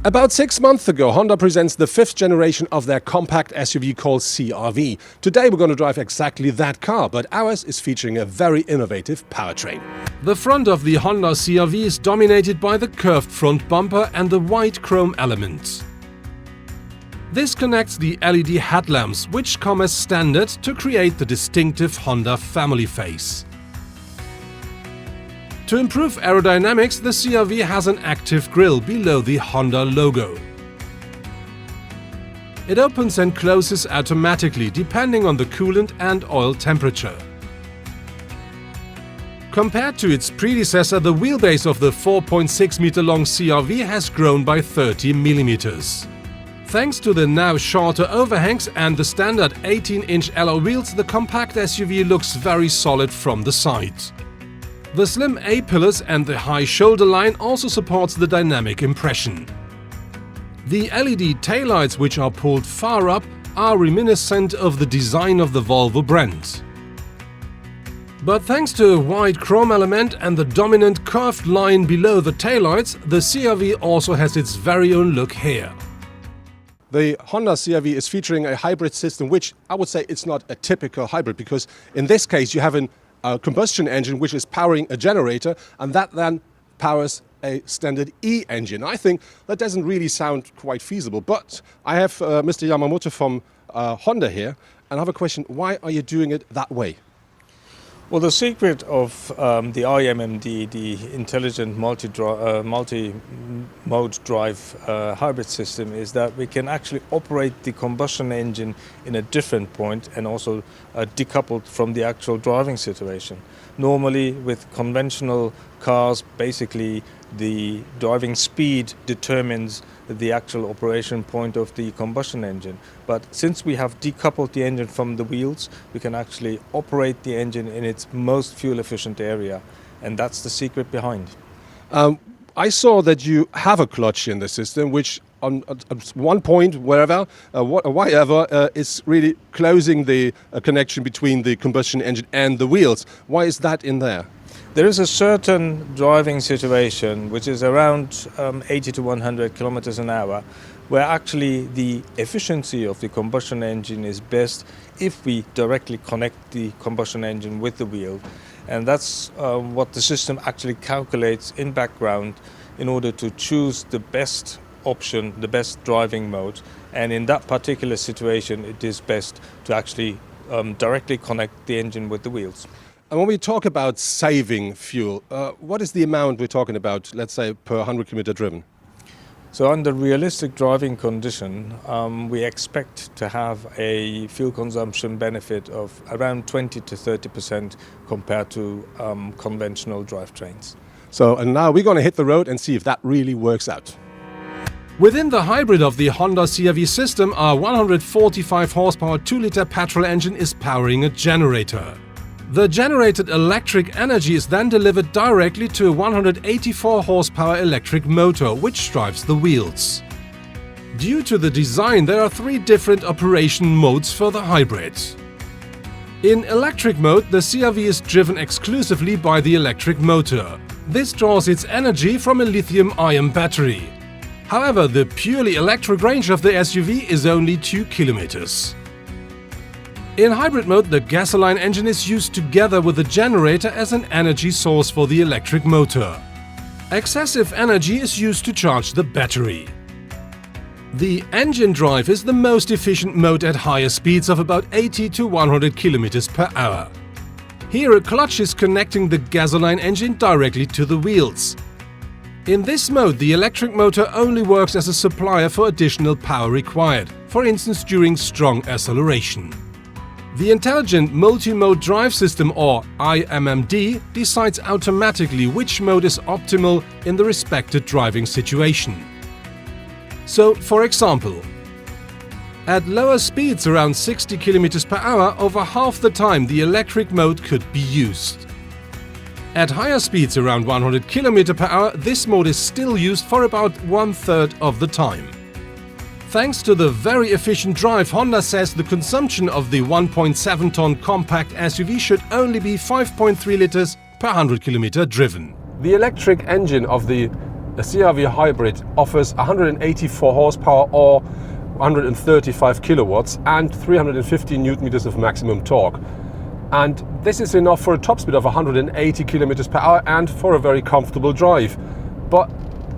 About 6 months ago, Honda presents the 5th generation of their compact SUV called CR-V. Today we're going to drive exactly that car, but ours is featuring a very innovative powertrain. The front of the Honda CR-V is dominated by the curved front bumper and the white chrome elements. This connects the LED headlamps, which come as standard to create the distinctive Honda family face. To improve aerodynamics, the CR-V has an active grille below the Honda logo. It opens and closes automatically depending on the coolant and oil temperature. Compared to its predecessor, the wheelbase of the 4.6-meter-long CR-V has grown by 30 mm. Thanks to the now shorter overhangs and the standard 18-inch alloy wheels, the compact SUV looks very solid from the side. The slim A-pillars and the high shoulder line also supports the dynamic impression. The LED taillights, which are pulled far up, are reminiscent of the design of the Volvo brand. But thanks to a white chrome element and the dominant curved line below the taillights, the CR-V also has its very own look here. The Honda CR-V is featuring a hybrid system, which I would say it's not a typical hybrid, because in this case you have a combustion engine which is powering a generator, and that then powers a standard E-engine. I think that doesn't really sound quite feasible, but I have Mr. Yamamoto from Honda here, and I have a question. Why are you doing it that way? Well, the secret of the IMMD, the Intelligent Multi-Mode Drive hybrid system, is that we can actually operate the combustion engine in a different point and also decoupled from the actual driving situation. Normally, with conventional cars, basically the driving speed determines the actual operation point of the combustion engine. But since we have decoupled the engine from the wheels, we can actually operate the engine in its most fuel-efficient area, and that's the secret behind. I saw that you have a clutch in the system, which on one point, wherever, is really closing the connection between the combustion engine and the wheels. Why is that in there? There is a certain driving situation, which is around 80 to 100 kilometers an hour, where actually the efficiency of the combustion engine is best if we directly connect the combustion engine with the wheel. And that's what the system actually calculates in background in order to choose the best option, the best driving mode. And in that particular situation, it is best to actually directly connect the engine with the wheels. And when we talk about saving fuel, what is the amount we're talking about, let's say, per 100 kilometers driven? So under realistic driving condition, we expect to have a fuel consumption benefit of around 20 to 30% compared to conventional drivetrains. So, and now we're going to hit the road and see if that really works out. Within the hybrid of the Honda CR-V system, our 145 horsepower 2-liter petrol engine is powering a generator. The generated electric energy is then delivered directly to a 184 horsepower electric motor, which drives the wheels. Due to the design, there are 3 different operation modes for the hybrid. In electric mode, the CR-V is driven exclusively by the electric motor. This draws its energy from a lithium-ion battery. However, the purely electric range of the SUV is only 2 kilometers. In hybrid mode, the gasoline engine is used together with the generator as an energy source for the electric motor. Excessive energy is used to charge the battery. The engine drive is the most efficient mode at higher speeds of about 80 to 100 km per hour. Here a clutch is connecting the gasoline engine directly to the wheels. In this mode, the electric motor only works as a supplier for additional power required, for instance during strong acceleration. The Intelligent Multi-Mode Drive System, or IMMD, decides automatically which mode is optimal in the respective driving situation. So, for example, at lower speeds around 60 km per hour, over half the time the electric mode could be used. At higher speeds around 100 km per hour, this mode is still used for about 1/3 of the time. Thanks to the very efficient drive, Honda says the consumption of the 1.7-ton compact SUV should only be 5.3 liters per 100 km driven. The electric engine of the a CR-V hybrid offers 184 horsepower or 135 kilowatts and 350 newton meters of maximum torque. And this is enough for a top speed of 180 kilometers per hour and for a very comfortable drive. But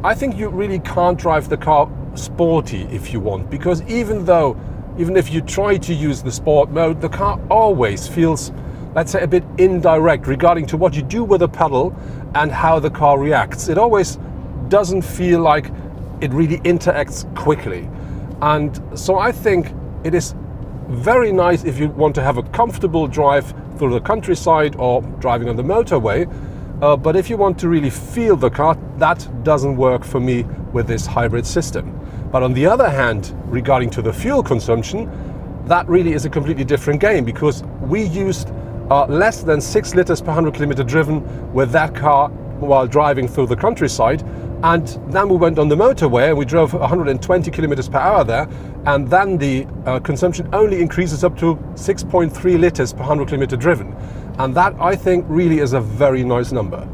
I think you really can't drive the car sporty if you want, because even if you try to use the sport mode, the car always feels, let's say, a bit indirect regarding to what you do with the pedal and how the car reacts. It always doesn't feel like it really interacts quickly. And so I think it is very nice if you want to have a comfortable drive through the countryside or driving on the motorway. But if you want to really feel the car, that doesn't work for me with this hybrid system. But on the other hand, regarding to the fuel consumption, that really is a completely different game, because we used less than 6 liters per 100 kilometer driven with that car while driving through the countryside. And then we went on the motorway and we drove 120 kilometers per hour there, and then the consumption only increases up to 6.3 liters per 100 kilometer driven. And that, I think, really is a very nice number.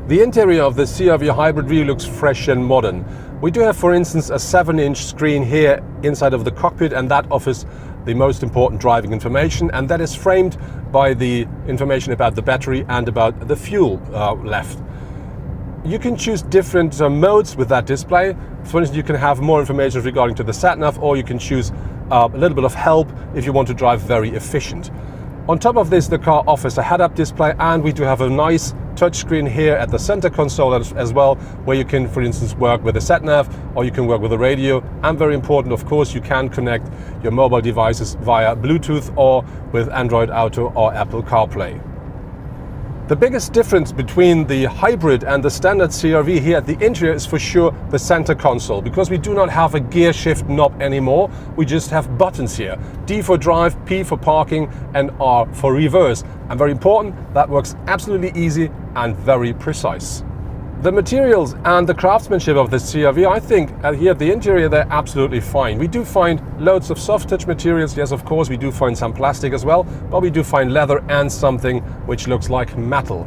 The interior of the CR-V hybrid really looks fresh and modern. We do have, for instance, a 7-inch screen here inside of the cockpit, and that offers the most important driving information, and that is framed by the information about the battery and about the fuel left. You can choose different modes with that display. For instance, you can have more information regarding to the sat-nav, or you can choose a little bit of help if you want to drive very efficient. On top of this, the car offers a head-up display, and we do have a nice touchscreen here at the center console as well, where you can, for instance, work with the sat-nav, or you can work with the radio. And very important, of course, you can connect your mobile devices via Bluetooth or with Android Auto or Apple CarPlay. The biggest difference between the hybrid and the standard CR-V here at the interior is for sure the center console, because we do not have a gear shift knob anymore. We just have buttons here. D for drive, P for parking, and R for reverse. And very important, that works absolutely easy and very precise. The materials and the craftsmanship of the CR-V, I think here at the interior, they're absolutely fine. We do find loads of soft touch materials. Yes, of course, we do find some plastic as well, but we do find leather and something which looks like metal.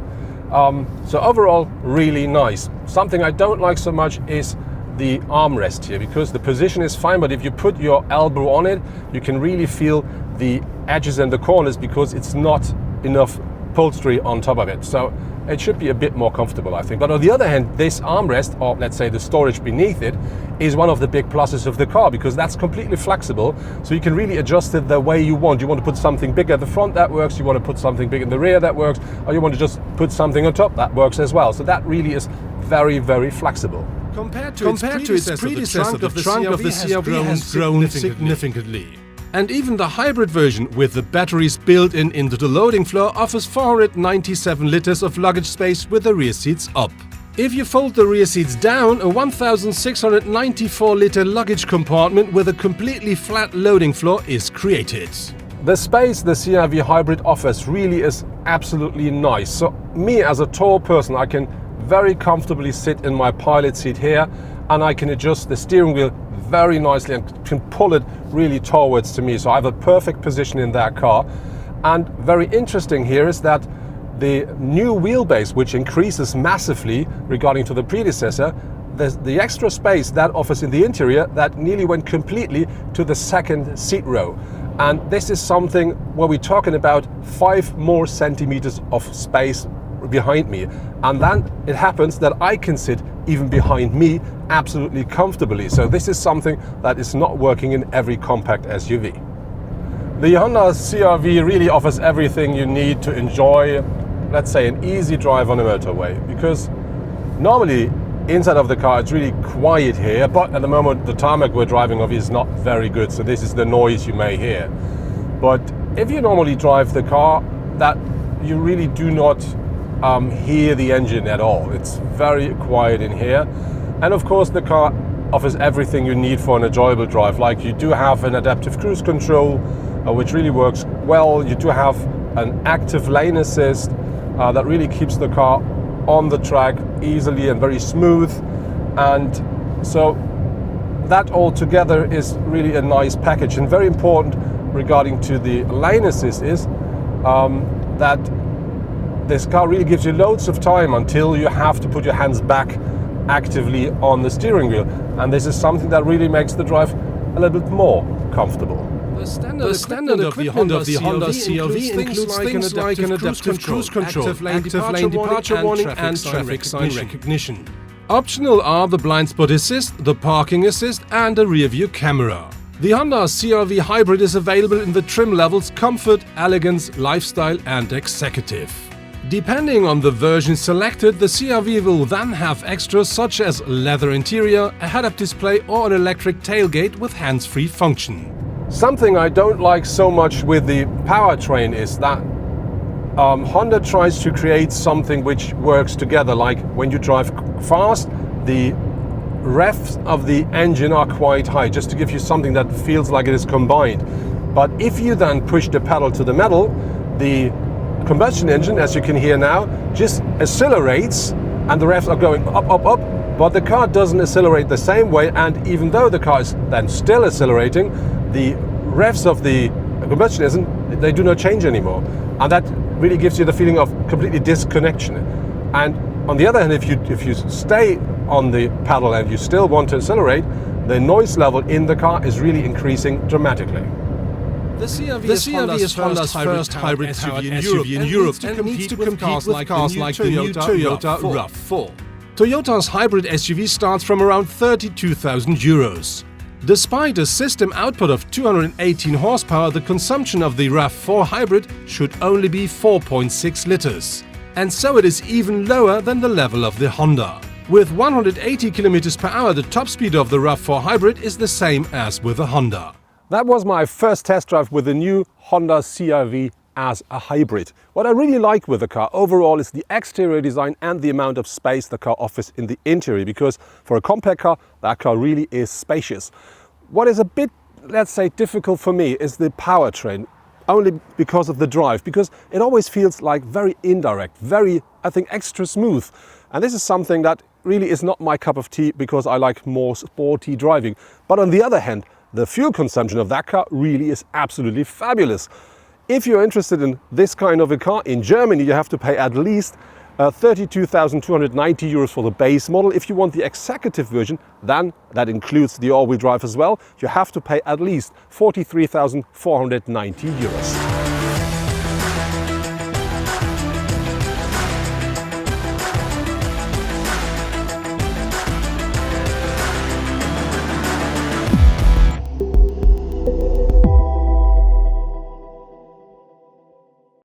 So overall, really nice. Something I don't like so much is the armrest here, because the position is fine, but if you put your elbow on it, you can really feel the edges and the corners, because it's not enough upholstery on top of it. So it should be a bit more comfortable, I think. But on the other hand, this armrest, or let's say the storage beneath it, is one of the big pluses of the car, because that's completely flexible. So you can really adjust it the way you want. You want to put something big at the front, that works. You want to put something big in the rear, that works. Or you want to just put something on top, that works as well. So that really is very, very flexible. Compared to its predecessor, the trunk of the CR-V has grown significantly. And even the hybrid version, with the batteries built into the loading floor, offers 497 liters of luggage space with the rear seats up. If you fold the rear seats down, a 1,694-liter luggage compartment with a completely flat loading floor is created. The space the CR-V hybrid offers really is absolutely nice. So me as a tall person, I can very comfortably sit in my pilot seat here, and I can adjust the steering wheel very nicely and can pull it really towards to me. So I have a perfect position in that car. And very interesting here is that the new wheelbase, which increases massively regarding to the predecessor, the extra space that offers in the interior, that nearly went completely to the second seat row. And this is something where we're talking about 5 more centimeters of space behind me, and then it happens that I can sit even behind me absolutely comfortably. So this is something that is not working in every compact SUV. The Honda CR-V really offers everything you need to enjoy, let's say, an easy drive on a motorway, because normally inside of the car it's really quiet here, but at the moment the tarmac we're driving over is not very good, so this is the noise you may hear. But if you normally drive the car, that you really do not hear the engine at all. It's very quiet in here. And of course the car offers everything you need for an enjoyable drive. Like, you do have an adaptive cruise control, which really works well. You do have an active lane assist that really keeps the car on the track easily and very smooth. And so that all together is really a nice package. And very important regarding to the lane assist is that this car really gives you loads of time until you have to put your hands back actively on the steering wheel. And this is something that really makes the drive a little bit more comfortable. The standard of the Honda CR-V includes things like an adaptive cruise control, active lane departure warning, and traffic sign recognition. Optional are the blind spot assist, the parking assist, and a rear view camera. The Honda CR-V Hybrid is available in the trim levels Comfort, Elegance, Lifestyle, and Executive. Depending on the version selected, the CR-V will then have extras such as leather interior, a head-up display, or an electric tailgate with hands-free function. Something I don't like so much with the powertrain is that Honda tries to create something which works together. Like when you drive fast, the revs of the engine are quite high, just to give you something that feels like it is combined. But if you then push the pedal to the metal, the combustion engine, as you can hear now, just accelerates and the revs are going up, up, up. But the car doesn't accelerate the same way, and even though the car is then still accelerating, the revs of the combustion engine, they do not change anymore. And that really gives you the feeling of completely disconnection. And on the other hand, if you stay on the pedal and you still want to accelerate, the noise level in the car is really increasing dramatically. The CR-V is Honda's first hybrid SUV in Europe and needs to compete with cars like the new Toyota RAV4. Toyota's hybrid SUV starts from around €32,000. Despite a system output of 218 horsepower, the consumption of the RAV4 hybrid should only be 4.6 liters. And so it is even lower than the level of the Honda. With 180 km per hour, the top speed of the RAV4 hybrid is the same as with the Honda. That was my first test drive with the new Honda CR-V as a hybrid. What I really like with the car overall is the exterior design and the amount of space the car offers in the interior, because for a compact car, that car really is spacious. What is a bit, let's say, difficult for me is the powertrain, only because of the drive, because it always feels like very indirect, very, I think, extra smooth. And this is something that really is not my cup of tea, because I like more sporty driving. But on the other hand, the fuel consumption of that car really is absolutely fabulous. If you're interested in this kind of a car in Germany, you have to pay at least €32,290 for the base model. If you want the executive version, then that includes the all-wheel drive as well, you have to pay at least €43,490.